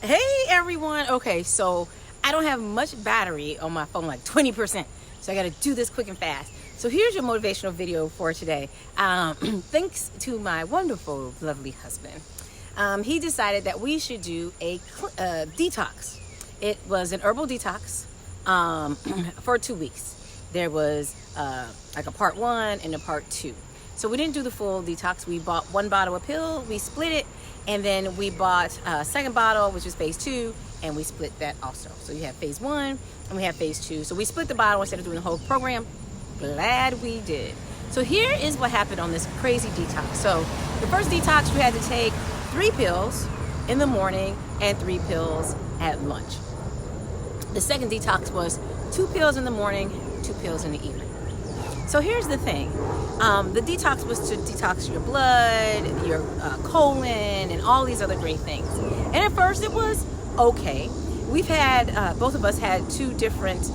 Hey everyone. Okay, so I don't have much battery on my phone, like 20%. So I got to do this quick and fast. So here's your motivational video for today. Thanks to my wonderful, lovely husband. He decided that we should do a detox. It was an herbal detox for 2 weeks. There was like a part 1 and a part 2. So we didn't do the full detox. We bought 1 bottle of pill, we split it, and then we bought a second bottle, which is phase 2, and we split that also. So you have phase 1 and we have phase 2. So we split the bottle instead of doing the whole program. Glad we did. So here is what happened on this crazy detox. So the first detox, we had to take 3 pills in the morning and 3 pills at lunch. The second detox was 2 pills in the morning, 2 pills in the evening. So here's the thing. The detox was to detox your blood, your colon, and all these other great things. And at first it was okay. We've had, both of us had 2 different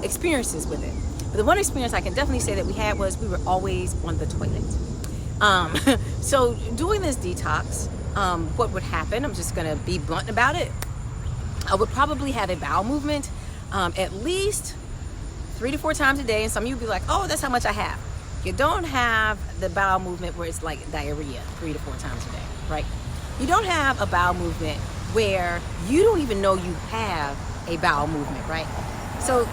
experiences with it. But the one experience I can definitely say that we had was we were always on the toilet. So doing this detox, what would happen, I'm just gonna be blunt about it. I would probably have a bowel movement at least 3 to 4 times a day, and some of you would be like, oh, that's how much I have. You don't have the bowel movement where it's like diarrhea 3 to 4 times a day, right? You don't have a bowel movement where you don't even know you have a bowel movement, right? So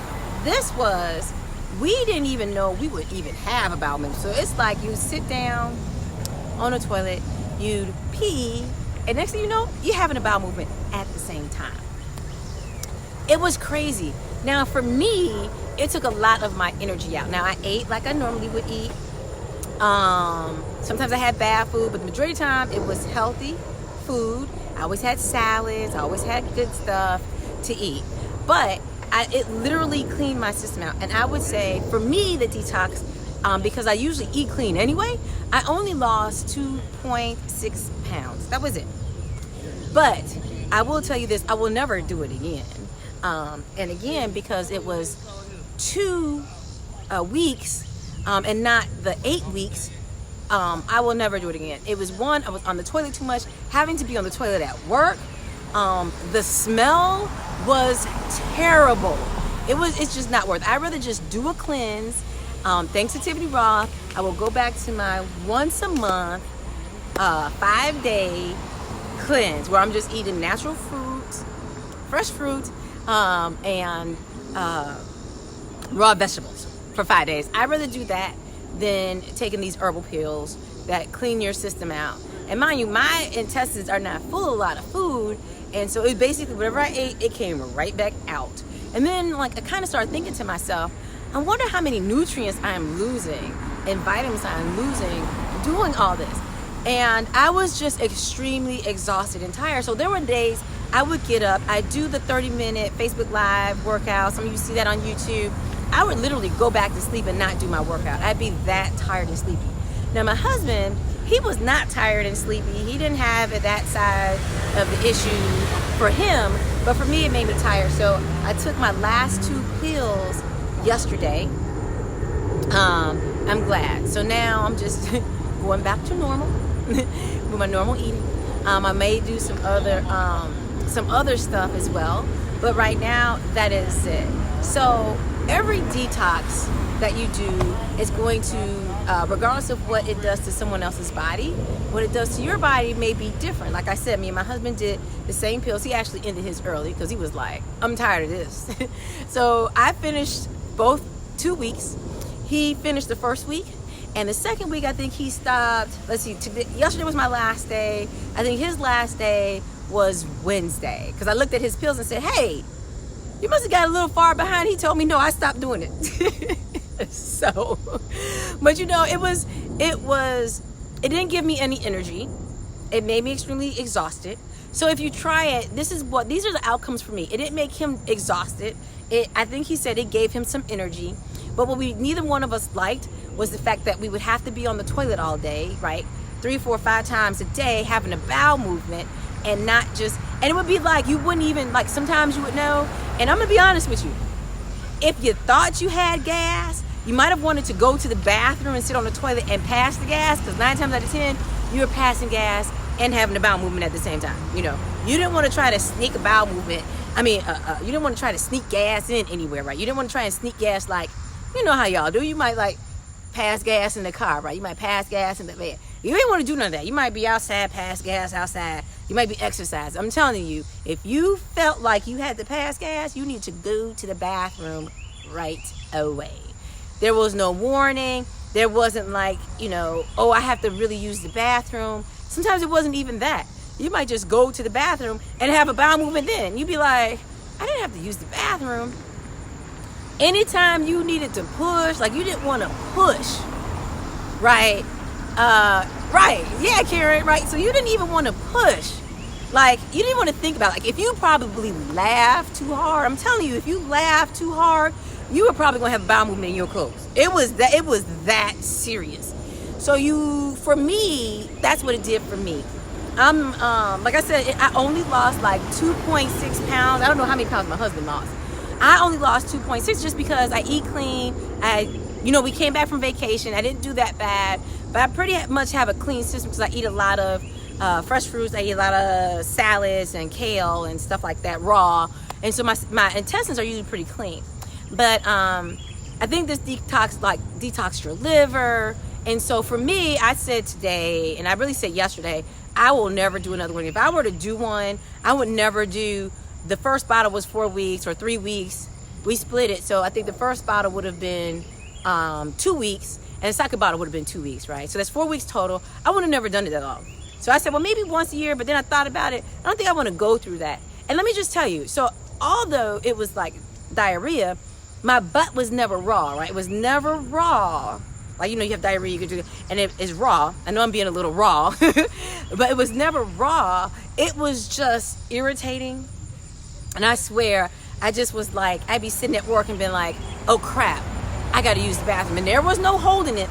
this was, we didn't even know we would even have a bowel movement. So it's like you sit down on a toilet, you'd pee, and next thing you know, you're having a bowel movement at the same time. It was crazy. Now for me, it took a lot of my energy out. Now I ate like I normally would eat. Sometimes I had bad food, but the majority of the time it was healthy food. I always had salads, I always had good stuff to eat. But it literally cleaned my system out. And I would say for me, the detox, because I usually eat clean anyway, I only lost 2.6 pounds. That was it. But I will tell you this, I will never do it again. And again, because it was 2 weeks and not the 8 weeks, I will never do it again. It was one, I was on the toilet too much, having to be on the toilet at work. The smell was terrible. It's just not worth it. I'd rather just do a cleanse. Thanks to Tiffany Roth, I will go back to my once a month, 5-day cleanse where I'm just eating natural fruits, fresh fruit, and raw vegetables for 5 days. I'd rather do that than taking these herbal pills that clean your system out. And mind you, my intestines are not full of a lot of food, and so it basically, whatever I ate, it came right back out. And then like I kind of started thinking to myself, I wonder how many nutrients I'm losing and vitamins I'm losing doing all this. And I was just extremely exhausted and tired. So there were days I would get up, I'd do the 30-minute Facebook Live workout. Some of you see that on YouTube. I would literally go back to sleep and not do my workout. I'd be that tired and sleepy. Now my husband, he was not tired and sleepy. He didn't have that side of the issue for him, but for me it made me tired. So I took my last 2 pills yesterday. I'm glad. So now I'm just going back to normal with my normal eating. I may do some other stuff as well, but right now that is it. So every detox that you do is going to, regardless of what it does to someone else's body, what it does to your body may be different. Like I said, me and my husband did the same pills. He actually ended his early because he was like, I'm tired of this. So I finished both 2 weeks. He finished the first week. And the second week, I think he stopped, let's see, yesterday was my last day. I think his last day was Wednesday. Because I looked at his pills and said, hey, you must have got a little far behind. He told me, no, I stopped doing it. So, but you know, it didn't give me any energy. It made me extremely exhausted. So if you try it, these are the outcomes for me. It didn't make him exhausted. I think he said it gave him some energy. But what neither one of us liked was the fact that we would have to be on the toilet all day, right? 3, 4, 5 times a day, having a bowel movement, and not just, and it would be like, you wouldn't even, like sometimes you would know, and I'm gonna be honest with you, if you thought you had gas, you might have wanted to go to the bathroom and sit on the toilet and pass the gas, because 9 times out of 10, you're passing gas and having a bowel movement at the same time. You know, You didn't want to try to sneak a bowel movement. You didn't want to try to sneak gas in anywhere, right? You didn't want to try and sneak gas like, you know how y'all do. You might like pass gas in the car, right? You might pass gas in the bed. You ain't want to do none of that. You might be outside, pass gas outside. You might be exercising. I'm telling you, if you felt like you had to pass gas, you need to go to the bathroom right away. There was no warning. There wasn't like, oh, I have to really use the bathroom. Sometimes it wasn't even that. You might just go to the bathroom and have a bowel movement then. You'd be like, I didn't have to use the bathroom. Anytime you needed to push, like you didn't want to push, right? Right. Yeah, Karen, right? So you didn't even want to push. Like, you didn't want to think about it. Like, if you probably laughed too hard, I'm telling you, if you laughed too hard, you were probably going to have a bowel movement in your clothes. It was that serious. So for me, that's what it did for me. Like I said, I only lost like 2.6 pounds. I don't know how many pounds my husband lost. I only lost 2.6 just because I eat clean. We came back from vacation. I didn't do that bad, but I pretty much have a clean system because I eat a lot of fresh fruits. I eat a lot of salads and kale and stuff like that raw. And so my intestines are usually pretty clean. But I think this detox your liver. And so for me, I said today, and I really said yesterday, I will never do another one. If I were to do one, I would never do. The first bottle was 4 weeks or 3 weeks. We split it. So I think the first bottle would have been 2 weeks, and the second bottle would have been 2 weeks, right? So that's 4 weeks total. I would have never done it at all. So I said, well, maybe once a year, but then I thought about it. I don't think I want to go through that. And let me just tell you, so although it was like diarrhea, my butt was never raw, right? It was never raw. Like, you have diarrhea, you can do it, and it is raw. I know I'm being a little raw, but it was never raw. It was just irritating. And I swear, I just was like, I'd be sitting at work and been like, oh crap, I got to use the bathroom. And there was no holding it.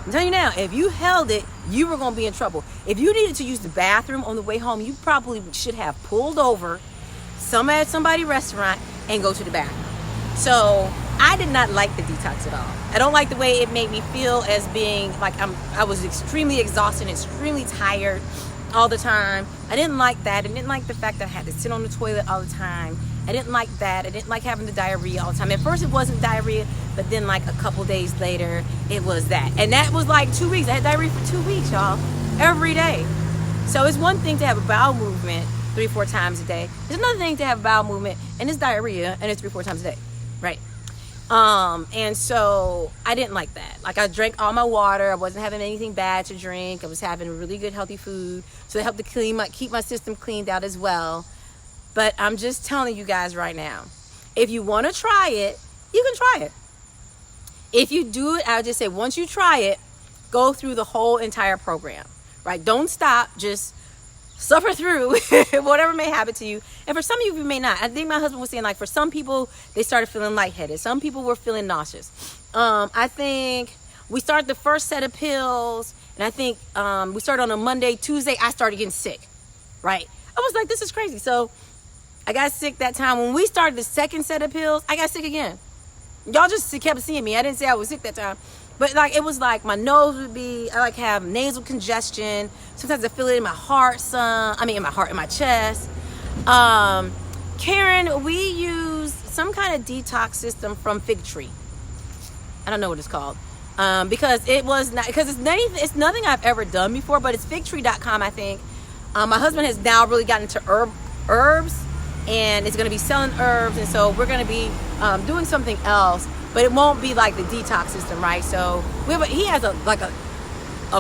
I'm telling you now, if you held it, you were going to be in trouble. If you needed to use the bathroom on the way home, you probably should have pulled over at somebody's restaurant and go to the bathroom. So I did not like the detox at all. I don't like the way it made me feel as being like I was extremely exhausted, extremely tired all the time. I didn't like that. I didn't like the fact that I had to sit on the toilet all the time. I didn't like that. I didn't like having the diarrhea all the time. At first it wasn't diarrhea, but then like a couple days later, it was that. And that was like 2 weeks. I had diarrhea for 2 weeks, y'all, every day. So it's one thing to have a bowel movement 3-4 times a day. It's another thing to have a bowel movement and it's diarrhea and it's 3-4 times a day, right? And so I didn't like that. Like, I drank all my water. I wasn't having anything bad to drink. I was having really good, healthy food. So it helped to keep my system cleaned out as well. But I'm just telling you guys right now, if you want to try it, you can try it. If you do it, I would just say, once you try it, go through the whole entire program, right? Don't stop. Just suffer through whatever may happen to you. And for some of you may not. I think my husband was saying, like, for some people, they started feeling lightheaded. Some people were feeling nauseous. I think we started the first set of pills, and I think we started on a Monday. Tuesday, I started getting sick, right? I was like, this is crazy. So I got sick that time. When we started the second set of pills, I got sick again. Y'all just kept seeing me. I didn't say I was sick that time. But like, it was like my nose would be, I like have nasal congestion. Sometimes I feel it in my heart, in my chest. Karen, we use some kind of detox system from Fig Tree. I don't know what it's called. Because it's nothing I've ever done before, but it's figtree.com, I think. My husband has now really gotten into herbs, and it's going to be selling herbs. And so we're going to be doing something else. But it won't be like the detox system, right? So he has a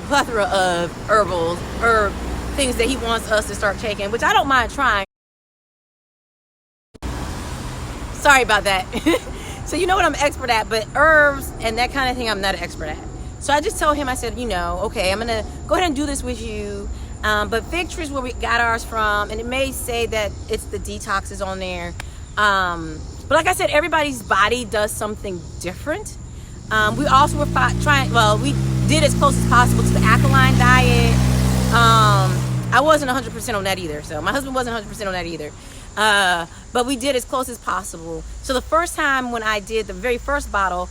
plethora of herb things that he wants us to start taking, which I don't mind trying. Sorry about that. So you know what I'm expert at, but herbs and that kind of thing I'm not an expert at. So I just told him, I said, okay, I'm going to go ahead and do this with you. But Fig Tree is where we got ours from, and it may say that it's the detoxes on there. But like I said, everybody's body does something different. We also were we did as close as possible to the alkaline diet. I wasn't 100% on that either. So my husband wasn't 100% on that either. But we did as close as possible. So the first time when I did the very first bottle,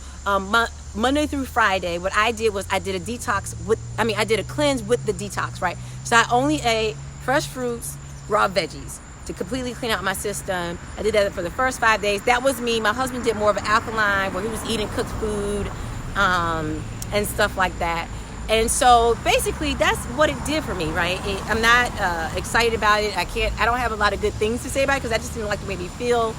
Monday through Friday, what I did was I did a cleanse with the detox, right? So I only ate fresh fruits raw veggies to completely clean out my system. I did that for the first 5 days. That was me. My husband did more of an alkaline, where he was eating cooked food and stuff like that. And so basically that's what it did for me, right? I'm not excited about it. I don't have a lot of good things to say about it because I just didn't like the way me feel.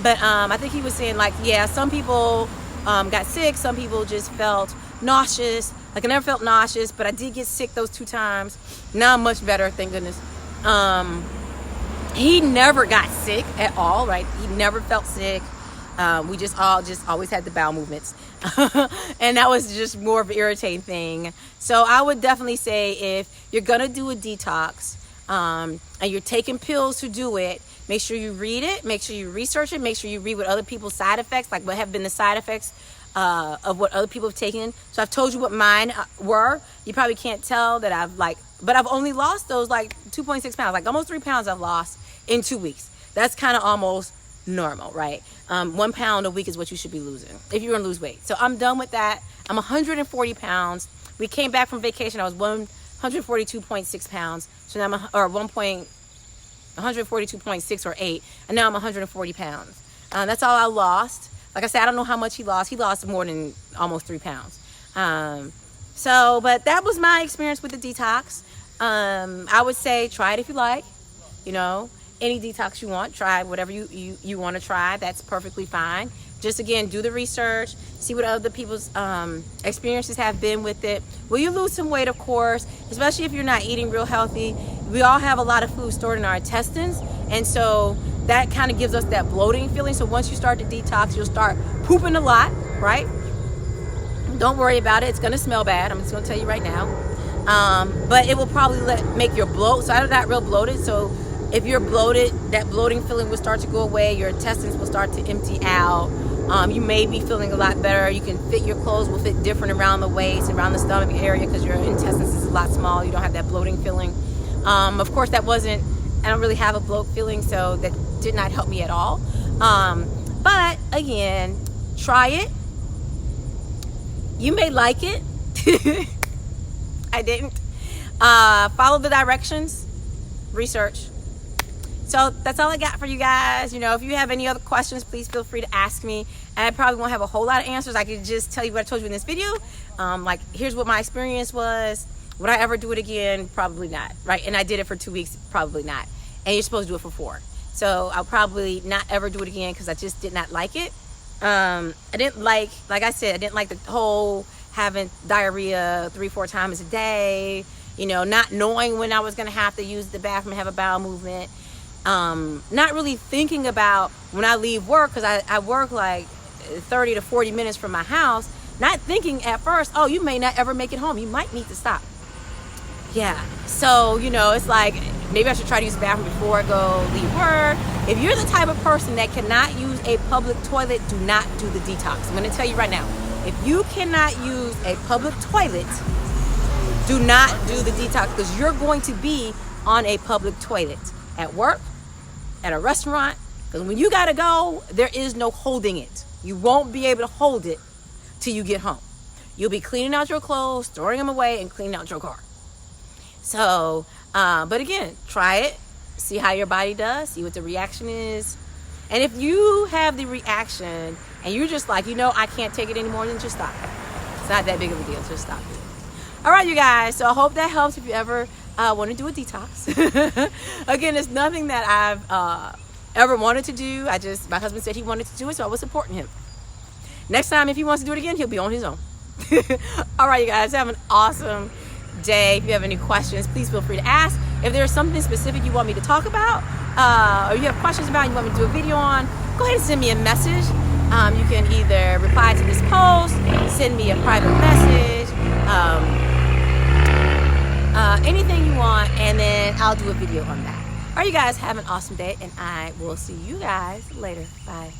But I think he was saying, like, yeah, some people got sick. Some people just felt nauseous. Like, I never felt nauseous, but I did get sick those 2 times. Now I'm much better, thank goodness. He never got sick at all, right? He never felt sick. We just always had the bowel movements. And that was just more of an irritating thing. So I would definitely say, if you're going to do a detox and you're taking pills to do it, make sure you read it, make sure you research it, make sure you read what other people's side effects, like what have been the side effects of what other people have taken. So I've told you what mine were. You probably can't tell that but I've only lost those like 2.6 pounds, like almost 3 pounds I've lost in 2 weeks. That's kind of almost normal, right? 1 pound a week is what you should be losing if you're gonna lose weight. So I'm done with that. I'm 140 pounds. We came back from vacation. I was 142.6 pounds. So now I'm 142.6 or 8, and now I'm 140 pounds. That's all I lost. Like I said, I don't know how much he lost. He lost more than almost 3 pounds. But that was my experience with the detox. I would say try it if you like. You know, any detox you want, try whatever you want to try. That's perfectly fine. Just, again, do the research, see what other people's experiences have been with it. Will you lose some weight? Of course, especially if you're not eating real healthy. We all have a lot of food stored in our intestines, and so that kind of gives us that bloating feeling. So once you start to detox, you'll start pooping a lot, right? Don't worry about it. It's going to smell bad. I'm just going to tell you right now. But it will probably make your bloat. So I'm not real bloated. So if you're bloated, that bloating feeling will start to go away. Your intestines will start to empty out. You may be feeling a lot better. You can fit your clothes will fit different around the waist, around the stomach area, because your intestines is a lot small. You don't have that bloating feeling. Of course, I don't really have a bloat feeling, so that did not help me at all. But again, try it. You may like it. I didn't. Follow the directions. Research. So that's all I got for you guys. You know, if you have any other questions, please feel free to ask me. And I probably won't have a whole lot of answers. I could just tell you what I told you in this video. Like, here's what my experience was. Would I ever do it again? Probably not, right? And I did it for 2 weeks. Probably not. And you're supposed to do it for 4. So I'll probably not ever do it again because I just did not like it. I didn't like I said, I didn't like the whole having diarrhea 3-4 times a day, you know, not knowing when I was going to have to use the bathroom and have a bowel movement. Not really thinking about when I leave work, because I work like 30 to 40 minutes from my house, not thinking at first, oh, you may not ever make it home. You might need to stop. Yeah. So, you know, it's like, maybe I should try to use the bathroom before I go leave work. If you're the type of person that cannot use a public toilet, do not do the detox. I'm going to tell you right now. If you cannot use a public toilet, do not do the detox, because you're going to be on a public toilet at work, at a restaurant, because when you got to go, there is no holding it. You won't be able to hold it till you get home. You'll be cleaning out your clothes, throwing them away, and cleaning out your car. So, but again, try it, see how your body does, see what the reaction is. And if you have the reaction and you're just like, you know, I can't take it anymore, then just stop. It's not that big of a deal, just stop it. All right, you guys, so I hope that helps if you ever want to do a detox. Again, it's nothing that I've ever wanted to do. My husband said he wanted to do it, so I was supporting him. Next time, if he wants to do it again, he'll be on his own. All right, you guys, have an awesome day. If you have any questions, please feel free to ask. If there's something specific you want me to talk about, or you have questions about, you want me to do a video on, go ahead and send me a message. You can either reply to this post, send me a private message, anything you want, and then I'll do a video on that. All right, you guys, have an awesome day, and I will see you guys later. Bye.